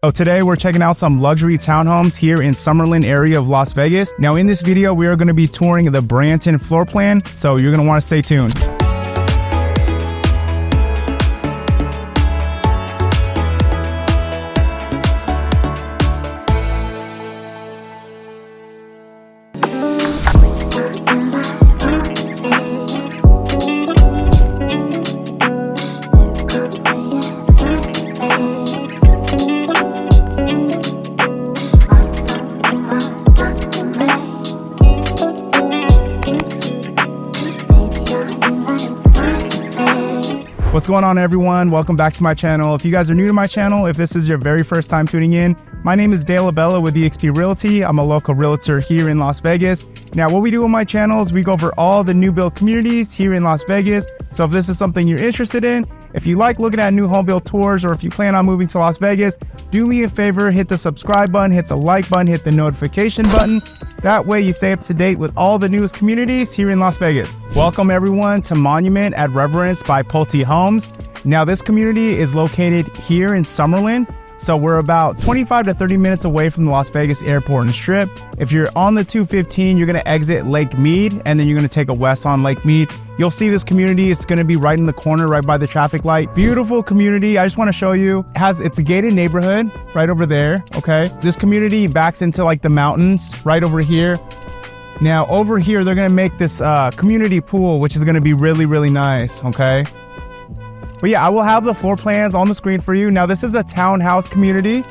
So today we're checking out some luxury townhomes here in Summerlin area of Las Vegas. Now in this video, we are going to be touring the Branton floor plan, so you're going to want to stay tuned. What's going on, everyone? Welcome back to my channel. If you guys are new to my channel, if this is your very first time tuning in, my name is Abella with eXp Realty. I'm a local realtor here in Las Vegas. Now, what we do on my channel is we go over all the new build communities here in Las Vegas. So if this is something you're interested in, if you like looking at new home build tours, or if you plan on moving to Las Vegas, do me a favor, hit the subscribe button, hit the like button, hit the notification button. That way you stay up to date with all the newest communities here in Las Vegas. Welcome everyone to Monument at Reverence by Pulte Homes. Now this community is located here in Summerlin. So we're about 25 to 30 minutes away from the Las Vegas airport and strip. If you're on the 215, you're gonna exit Lake Mead, and then you're gonna take a west on Lake Mead. You'll see this community. It's gonna be right in the corner, right by the traffic light. Beautiful community. I just wanna show you. It's a gated neighborhood right over there, okay? This community backs into like the mountains right over here. Now over here, they're gonna make this community pool, which is gonna be really, really nice, okay? But yeah, I will have the floor plans on the screen for you. Now, this is a townhouse community.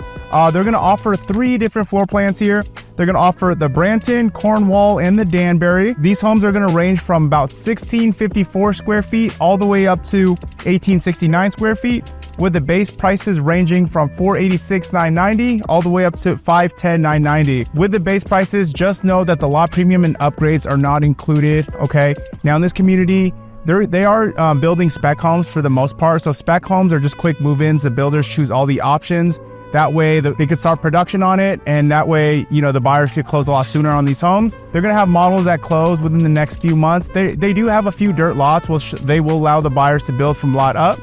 They're gonna offer 3 different floor plans here. They're gonna offer the Branton, Cornwall, and the Danbury. These homes are gonna range from about 1654 square feet all the way up to 1869 square feet, with the base prices ranging from $486,990 all the way up to $510,990. With the base prices, just know that the lot premium and upgrades are not included, okay? Now, in this community, they are building spec homes for the most part. So spec homes are just quick move-ins. The builders choose all the options. That way they could start production on it. And that way, you know, the buyers could close a lot sooner on these homes. They're going to have models that close within the next few months. They do have a few dirt lots, which they will allow the buyers to build from lot up.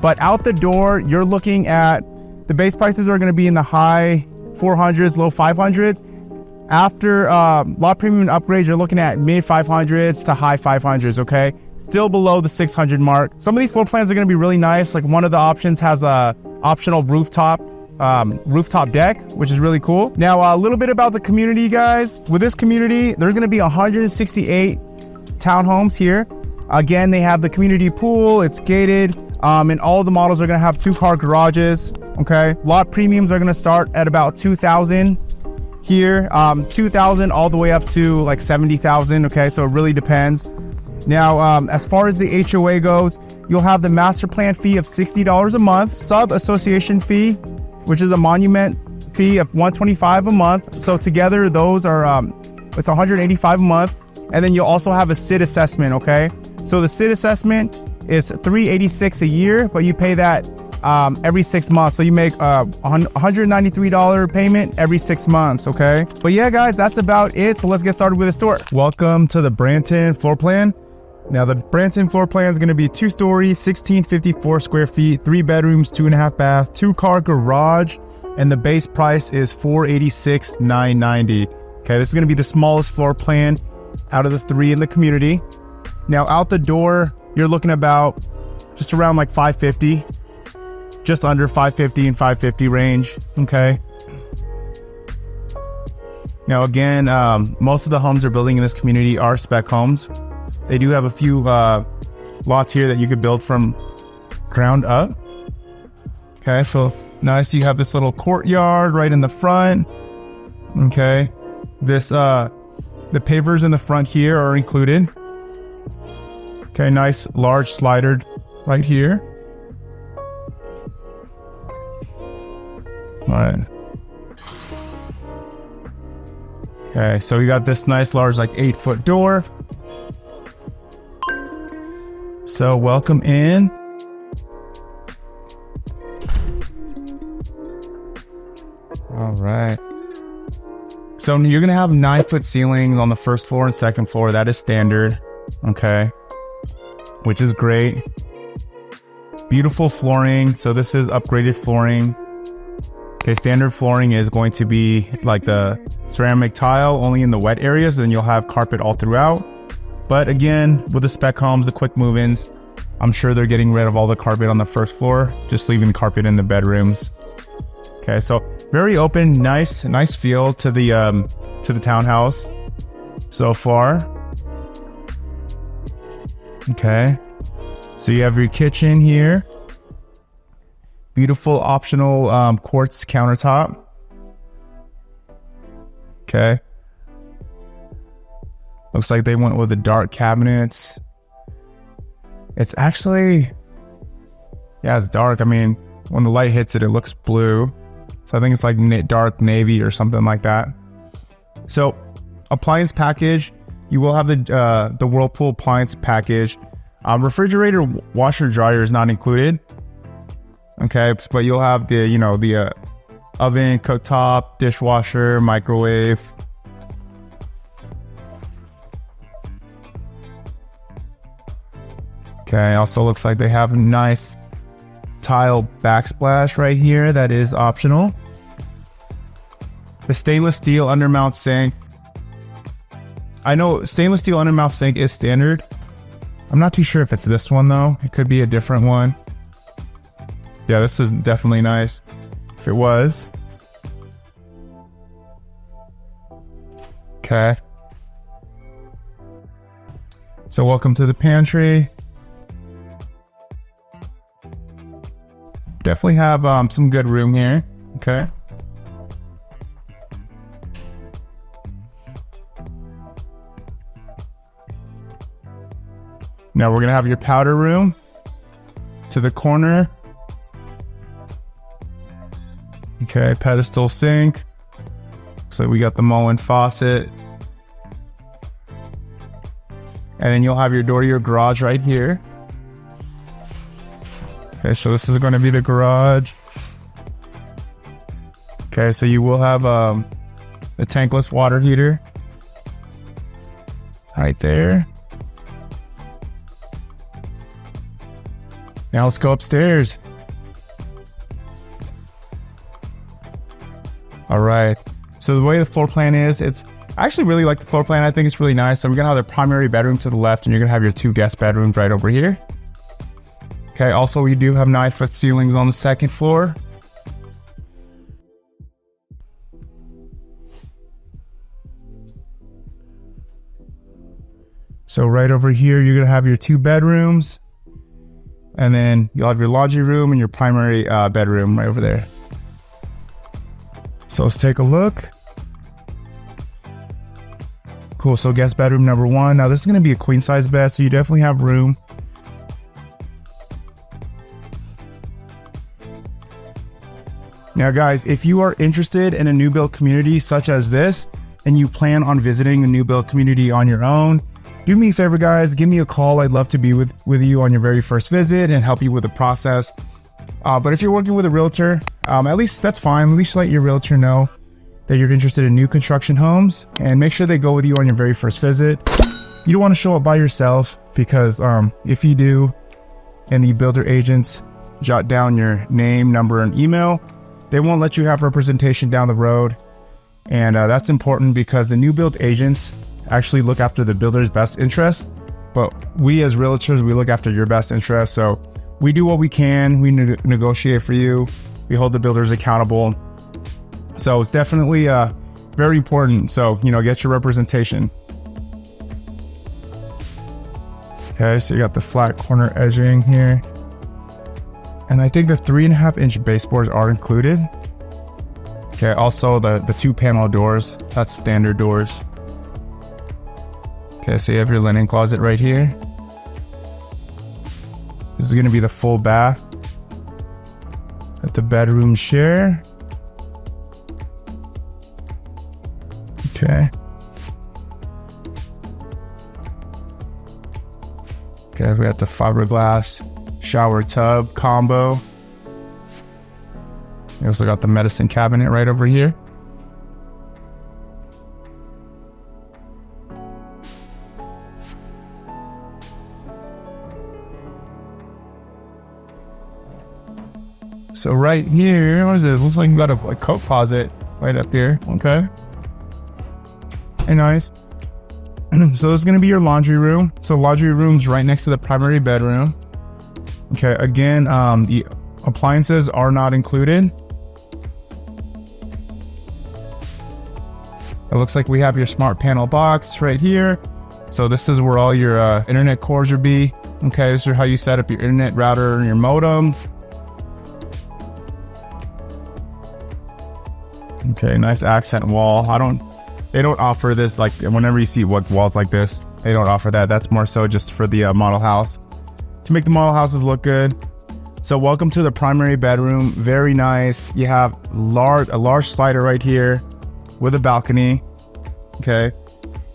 But out the door, you're looking at the base prices are going to be in the high 400s, low 500s. After lot premium and upgrades, you're looking at mid 500s to high 500s, okay? Still below the 600 mark. Some of these floor plans are going to be really nice. Like one of the options has a optional rooftop deck, which is really cool. Now, a little bit about the community, guys. With this community, there's going to be 168 townhomes here. Again, they have the community pool. It's gated, and all the models are going to have 2-car garages, okay? Lot premiums are going to start at about 2,000 here, 2,000 all the way up to like 70,000, okay? So it really depends. Now, as far as the HOA goes, you'll have the master plan fee of $60 a month, sub association fee, which is a monument fee of $125 a month. So together, those are it's $185 a month, and then you'll also have a SID assessment. Okay, so the SID assessment is $386 a year, but you pay that every 6 months. So you make a $193 payment every 6 months. Okay, but yeah, guys, that's about it. So let's get started with the tour. Welcome to the Branton floor plan. Now, the Branton floor plan is going to be 2-story, 1654 square feet, 3 bedrooms, 2.5 bath, 2-car garage, and the base price is $486,990. Okay, this is going to be the smallest floor plan out of the 3 in the community. Now, out the door, you're looking about just around like 550, just under 550 and 550 range. Okay. Now, again, most of the homes they're building in this community are spec homes. They do have a few lots here that you could build from ground up. Okay, so nice. You have this little courtyard right in the front. Okay, this the pavers in the front here are included. Okay, nice large slider right here. All right. Okay, so we got this nice large like 8-foot door. So welcome in. All right. So you're going to have 9-foot ceilings on the first floor and second floor. That is standard. Okay. Which is great. Beautiful flooring. So this is upgraded flooring. Okay, standard flooring is going to be like the ceramic tile only in the wet areas, then you'll have carpet all throughout. But again, with the spec homes, the quick move-ins, I'm sure they're getting rid of all the carpet on the first floor, just leaving carpet in the bedrooms. Okay, so very open, nice feel to the townhouse so far. Okay, so you have your kitchen here. Beautiful optional quartz countertop. Okay. Looks like they went with the dark cabinets. It's actually, yeah, it's dark. I mean, when the light hits it, it looks blue. So I think it's like dark navy or something like that. So appliance package, you will have the Whirlpool appliance package. Refrigerator, washer, dryer is not included. Okay, but you'll have the oven, cooktop, dishwasher, microwave. Okay, also looks like they have a nice tile backsplash right here that is optional. The stainless steel undermount sink. I know stainless steel undermount sink is standard. I'm not too sure if it's this one though. It could be a different one. Yeah, this is definitely nice. If it was. Okay. So welcome to the pantry. Definitely have some good room here. Okay. Now we're gonna have your powder room to the corner. Okay, pedestal sink. Looks like we got the Mullen faucet. And then you'll have your door to your garage right here. Okay, so this is going to be the garage. Okay, so you will have the tankless water heater right there. Now let's go upstairs. All right, so the way the floor plan is, I actually really like the floor plan. I think it's really nice. So we're gonna have the primary bedroom to the left and you're gonna have your 2 guest bedrooms right over here. Okay, also we do have 9-foot ceilings on the second floor. So right over here, you're gonna have your 2 bedrooms. And then you'll have your laundry room and your primary bedroom right over there. So let's take a look. Cool, so guest bedroom number 1. Now this is gonna be a queen size bed, so you definitely have room. Now guys, if you are interested in a new build community such as this, and you plan on visiting a new build community on your own, do me a favor guys, give me a call. I'd love to be with you on your very first visit and help you with the process. But if you're working with a realtor, at least that's fine. At least let your realtor know that you're interested in new construction homes and make sure they go with you on your very first visit. You don't want to show up by yourself because if you do and the builder agents jot down your name, number, and email, they won't let you have representation down the road. And that's important because the new build agents actually look after the builder's best interest. But we as realtors, we look after your best interest. So we do what we can. We negotiate for you. We hold the builders accountable. So it's definitely very important. So, get your representation. Okay, so you got the flat corner edging here. And I think the 3.5-inch baseboards are included. Okay, also the 2 panel doors, that's standard doors. Okay, so you have your linen closet right here. This is gonna be the full bath at the bedroom share. Okay. Okay, we got the fiberglass shower tub combo. We also got the medicine cabinet right over here. So right here, what is this? Looks like you got a coat closet right up here. Okay. Hey, nice. So this is gonna be your laundry room. So laundry room's right next to the primary bedroom. Okay, again, the appliances are not included. It looks like we have your smart panel box right here. So this is where all your internet cords will be. Okay, this is how you set up your internet router and your modem. Okay, nice accent wall. They don't offer this, like whenever you see walls like this, they don't offer that. That's more so just for the model house, to make the model houses look good. So welcome to the primary bedroom. Very nice. You have a large slider right here with a balcony. Okay.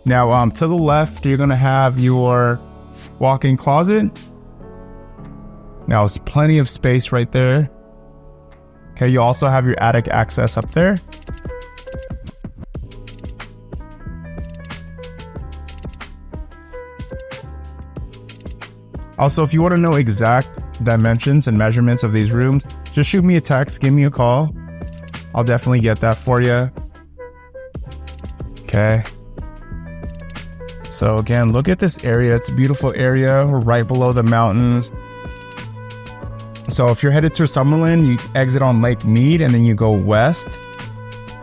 Now to the left, you're gonna have your walk-in closet. Now it's plenty of space right there. Okay, you also have your attic access up there. Also, if you want to know exact dimensions and measurements of these rooms, just shoot me a text, give me a call. I'll definitely get that for you. Okay. So again, look at this area. It's a beautiful area. We're right below the mountains. So if you're headed to Summerlin, you exit on Lake Mead and then you go west,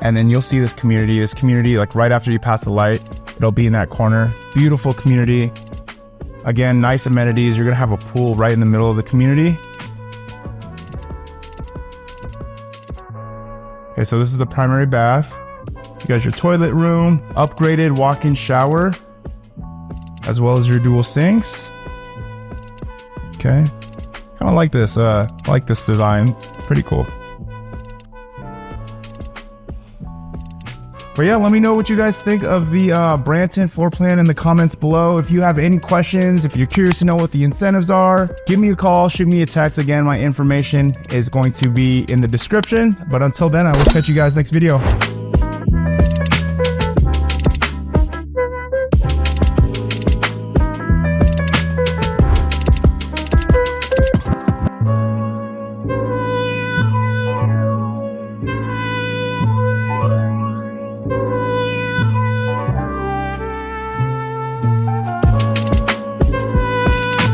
and then you'll see this community. This community, like right after you pass the light, it'll be in that corner. Beautiful community. Again, nice amenities. You're gonna have a pool right in the middle of the community. Okay, so this is the primary bath. You got your toilet room, upgraded walk-in shower, as well as your dual sinks. Okay, kind of like this. I like this design. It's pretty cool. But yeah, let me know what you guys think of the Branton floor plan in the comments below. If you have any questions, if you're curious to know what the incentives are, give me a call, shoot me a text. Again, my information is going to be in the description. But until then, I will catch you guys next video.